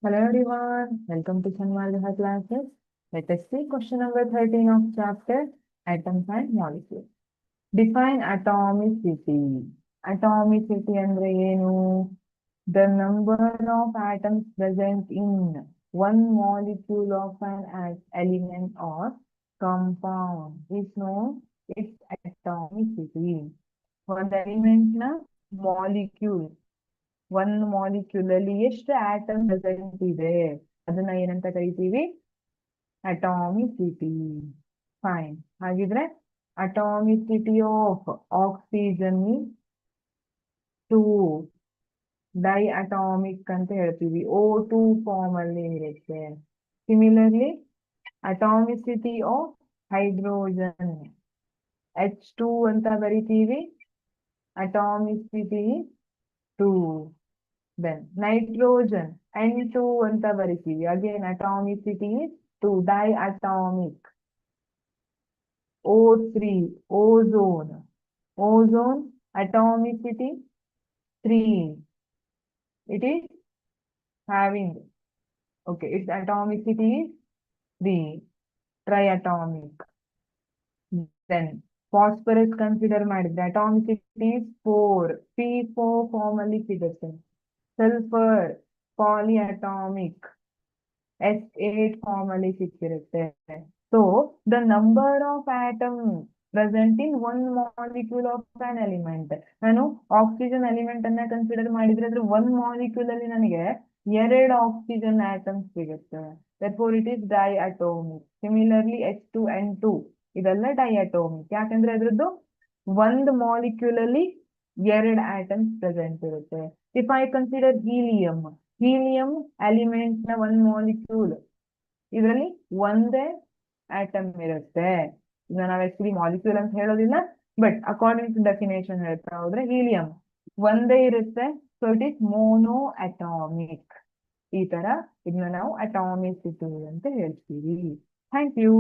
Hello everyone, welcome to Sanmalviha classes. Let us see question number 13 of chapter Atoms and Molecules. Define atomicity. Atomicity ಅಂದ್ರೆ ಏನು? The number of atoms present in one molecule of an element or compound is known its atomicity. ಒಂದು element ನ molecule ಒಂದು molecule ಅಲ್ಲಿ ಎಷ್ಟು atom present ಇದೆ ಅದನ್ನ ಏನಂತ ಕರಿತೀವಿ? ಅಟಾಮಿಸಿಟಿ. ಫೈನ್. ಹಾಗಿದ್ರೆ ಅಟಾಮಿಸಿಟಿ ಆಫ್ ಆಕ್ಸಿಜನ್ 2 ಡೈ ಅಟಾಮಿಕ್ ಅಂತ ಹೇಳ್ತೀವಿ. O2 ಫಾರ್ಮ್ ಅಲ್ಲಿ ಇರುತ್ತೆ. ಸಿಮಿಲರ್ಲಿ ಅಟಾಮಿಸಿಟಿ ಆಫ್ ಹೈಡ್ರೋಜನ್ H2 ಅಂತ ಬರಿತೀವಿ. ಅಟಾಮಿಸಿಟಿ 2. Then nitrogen N2 ಅಂತ ಬರಿತೀವಿ. Again atomicity is 2 diatomic. O3 ozone atomicity 3. It is having its atomicity is 3 triatomic. Then phosphorus consider ಮಾಡಿದ್ರೆ atomicity is 4 P4 ಫಾರ್ಮ್ ಅಲ್ಲಿ ಸಿಗುತ್ತೆ. Sulfur polyatomic S8 ಫಾರ್ಮ್ ಅಲ್ಲಿ ಸಿಕ್ಕಿರುತ್ತೆ. So the number of atoms present in one molecule of an element. ನಾನು oxygen element ಅನ್ನ consider ಮಾಡಿದ್ರೆ ಅದ್ರ one molecule ಅಲ್ಲಿ ನನಗೆ 2 ಆಕ್ಸಿಜನ್ ಆಟಮ್ಸ್ ಸಿಗುತ್ತೆ. Therefore it is diatomic. Similarly H2N2 ಇದೆಲ್ಲ ಡೈಅಟೋಮಿಕ್. ಯಾಕಂದ್ರೆ ಅದ್ರದ್ದು ಒಂದು ಮಾಲಿಕ್ಯೂಲ್ ಅಲ್ಲಿ 2 ಆಟಮ್ಸ್ ಪ್ರೆಸೆಂಟ್ ಇರುತ್ತೆ. If I consider helium element ನ ಒಂದು ಮಾಲಿಕ್ಯೂಲ್, ಇದರಲ್ಲಿ ಒಂದೇ ಆಟಮ್ ಇರುತ್ತೆ. ಈಗ ನಾವು ಆಕ್ಚುಲಿ ಮಾಲಿಕ್ಯೂಲ್ ಅಂತ ಹೇಳೋದಿಲ್ಲ, ಬಟ್ ಅಕಾರ್ಡಿಂಗ್ ಟು ಡೆಫಿನೇಷನ್ ಹೇಳ್ತಾ ಹೋದ್ರೆ ಹೀಲಿಯಂ ಒಂದೇ ಇರುತ್ತೆ. So it is monoatomic. ಈ ತರ ಇದನ್ನ ನಾವು ಅಟಾಮಿಸಿಟಿ ಅಂತ ಹೇಳ್ತೀವಿ. Thank you.